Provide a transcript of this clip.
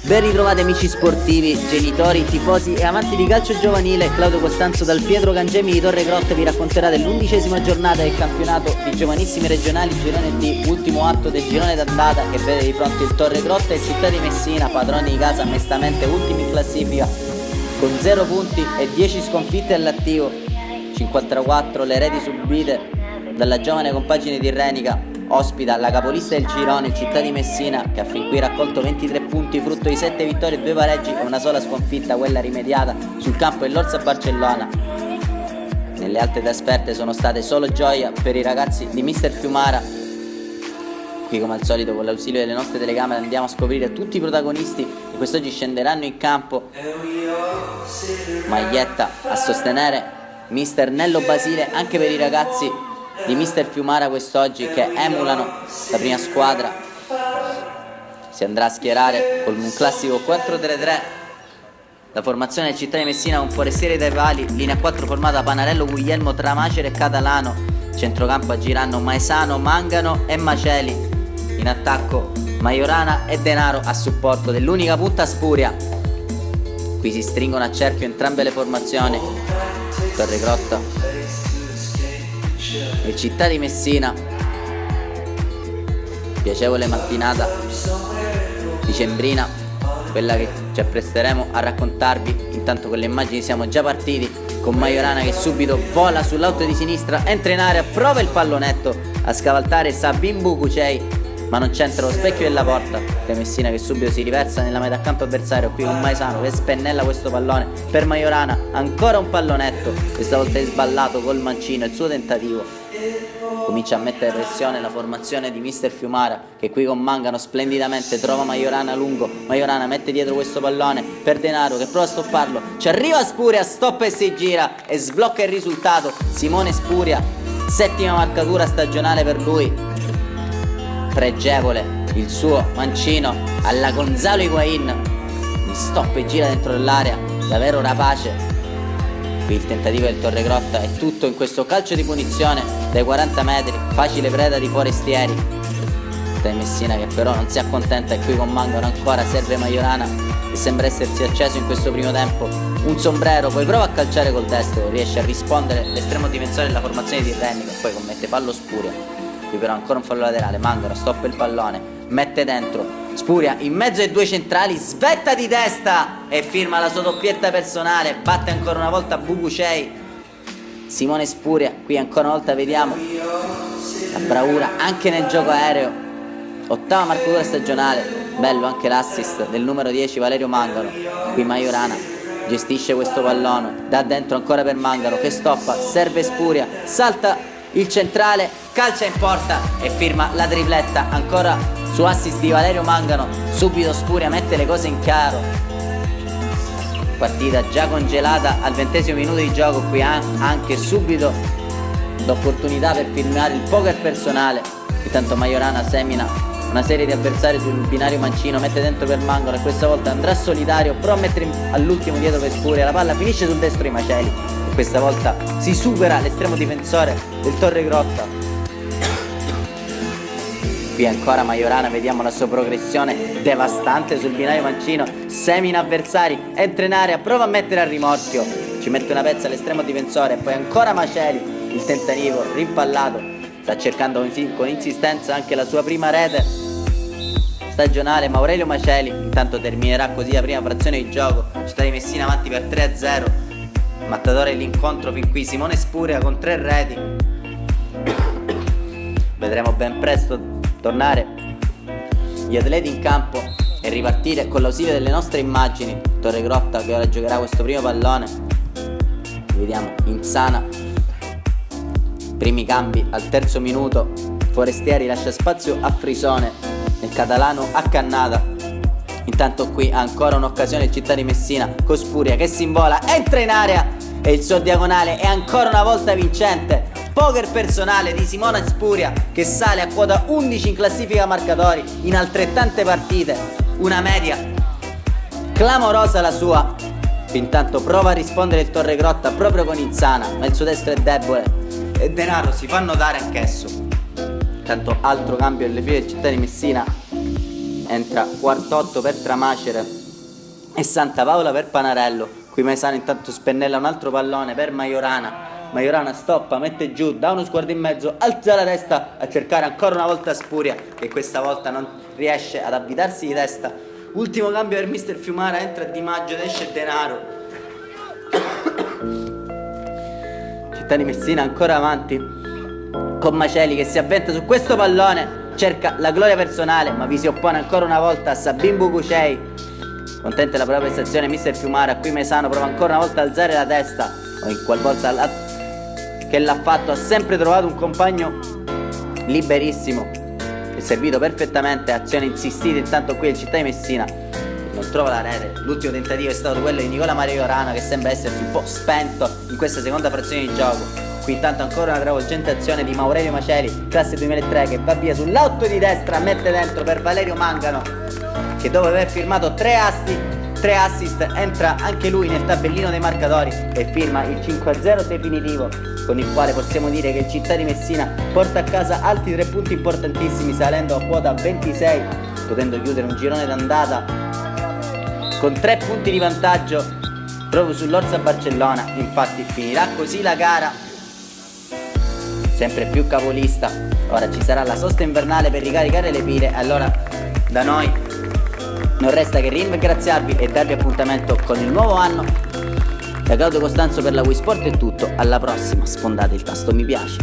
Ben ritrovati amici sportivi, genitori, tifosi e amanti di calcio giovanile. Claudio Costanzo dal Pietro Gangemi di Torregrotta vi racconterà dell'11ª giornata del campionato di giovanissimi regionali girone D, ultimo atto del girone d'andata che vede di fronte il Torregrotta e il Città di Messina, padroni di casa mestamente ultimi in classifica con 0 punti e 10 sconfitte all'attivo, 54 le reti subite dalla giovane compagine di Renica. Ospita la capolista del girone, il Città di Messina, che ha fin qui raccolto 23 punti frutto di 7 vittorie e 2 pareggi e una sola sconfitta, quella rimediata sul campo dell'Orsa Barcellona. Nelle altre trasferte sono state solo gioia per i ragazzi di Mister Fiumara. Qui come al solito con l'ausilio delle nostre telecamere andiamo a scoprire tutti i protagonisti che quest'oggi scenderanno in campo. Maglietta a sostenere Mister Nello Basile anche per i ragazzi di Mister Fiumara quest'oggi che emulano la prima squadra. Si andrà a schierare con un classico 4-3-3 la formazione del Città di Messina con Forestieri dai pali, linea 4 formata da Panarello, Guglielmo, Tramacere e Catalano. Centrocampo aggiranno Maesano, Mangano e Maceli. In attacco Majorana e Denaro a supporto dell'unica punta Spuria. Qui si stringono a cerchio entrambe le formazioni. Torregrotta e Città di Messina. Piacevole mattinata dicembrina, quella che ci appresteremo a raccontarvi. Intanto con le immagini siamo già partiti con Majorana che subito vola sull'auto di sinistra, entra in area, prova il pallonetto a scavalcare Sabin Bukucei, ma non c'entra lo specchio della porta. Messina che subito si riversa nella metà campo avversario, qui con Maesano che spennella questo pallone per Majorana, ancora un pallonetto, questa volta è sballato col mancino, il suo tentativo. Comincia a mettere pressione la formazione di Mister Fiumara che qui con Mangano splendidamente trova Majorana lungo. Majorana mette dietro questo pallone per Denaro che prova a stopparlo, ci arriva Spuria, stoppa e si gira e sblocca il risultato. Simone Spuria, settima marcatura stagionale per lui, pregevole il suo mancino alla Gonzalo Higuain, mi stoppa e gira dentro l'area, davvero rapace. Qui il tentativo del Torregrotta è tutto in questo calcio di punizione dai 40 metri, facile preda di Forestieri. Dai Messina che però non si accontenta e qui con Mangano ancora serve Majorana che sembra essersi acceso in questo primo tempo. Un sombrero, poi prova a calciare col destro, riesce a rispondere l'estremo difensore della formazione di Renica, poi commette fallo Spuria. Qui però ancora un fallo laterale, Mangano stoppa il pallone, mette dentro Spuria in mezzo ai due centrali, svetta di testa e firma la sua doppietta personale, batte ancora una volta Bukucei. Simone Spuria, qui ancora una volta vediamo la bravura anche nel gioco aereo, ottava marcatura stagionale, bello anche l'assist del numero 10 Valerio Mangano. Qui Majorana gestisce questo pallone, dà dentro ancora per Mangano che stoppa, serve Spuria, salta il centrale, calcia in porta e firma la tripletta ancora su assist di Valerio Mangano. Subito Spuria mette le cose in chiaro, partita già congelata al 20° minuto di gioco. Qui anche subito l'opportunità per firmare il poker personale. Intanto Majorana semina una serie di avversari sul binario mancino, mette dentro per Mangano e questa volta andrà solitario, prova a mettere all'ultimo dietro per Spuria, la palla finisce sul destro di Maceli. Questa volta si supera l'estremo difensore del Torregrotta. Qui ancora Majorana, vediamo la sua progressione devastante sul binario mancino, semina avversari, entra in area, prova a mettere a rimorchio, ci mette una pezza all'estremo difensore, poi ancora Maceli, il tentativo rimpallato, sta cercando con insistenza anche la sua prima rete stagionale Maurelio Maceli. Intanto terminerà così la prima frazione di gioco, Città di Messina avanti per 3-0. Mattatore l'incontro fin qui Simone Spuria con 3 reti. Vedremo ben presto tornare gli atleti in campo e ripartire con l'ausilio delle nostre immagini. Torregrotta che ora giocherà questo primo pallone, vediamo Insana, primi cambi al 3° minuto, Forestieri lascia spazio a Frisone e Catalano a Cannata. Intanto qui ancora un'occasione il Città di Messina con Spuria che si invola, entra in area e il suo diagonale è ancora una volta vincente. Poker personale di Simona Spuria che sale a quota 11 in classifica marcatori in altrettante partite, una media clamorosa la sua. Intanto prova a rispondere il Torregrotta proprio con Insana, ma il suo destro è debole e Denaro si fa notare anch'esso. Intanto altro cambio nelle file del Città di Messina, entra Quartotto per Tramacere e Santa Paola per Panarello. Qui Maesano intanto spennella un altro pallone per Majorana stoppa, mette giù, dà uno sguardo in mezzo, alza la testa a cercare ancora una volta Spuria, che questa volta non riesce ad avvitarsi di testa. Ultimo cambio per mister Fiumara, entra Di Maggio ed esce Denaro. Città di Messina ancora avanti con Maceli che si avventa su questo pallone, cerca la gloria personale ma vi si oppone ancora una volta a Sabin Bucucei. Contenta della propria prestazione mister Fiumara, qui Maesano prova ancora una volta a alzare la testa, ogni qualvolta che l'ha fatto ha sempre trovato un compagno liberissimo, è servito perfettamente, azione insistita intanto qui in Città di Messina, non trova la rete. L'ultimo tentativo è stato quello di Nicola Majorana, che sembra essersi un po' spento in questa seconda frazione di gioco. Qui intanto ancora una travolgente azione di Maurelio Maceli, classe 2003, che va via sull'auto di destra, mette dentro per Valerio Mangano, che dopo aver firmato 3 assist entra anche lui nel tabellino dei marcatori e firma il 5-0 definitivo, con il quale possiamo dire che il Città di Messina porta a casa altri 3 punti importantissimi, salendo a quota 26, potendo chiudere un girone d'andata con 3 punti di vantaggio proprio sull'Orsa Barcellona. Infatti finirà così la gara, sempre più capolista. Ora ci sarà la sosta invernale per ricaricare le pile, allora da noi non resta che ringraziarvi e darvi appuntamento con il nuovo anno. Da Claudio Costanzo per la Wii Sport è tutto, alla prossima, sfondate il tasto mi piace.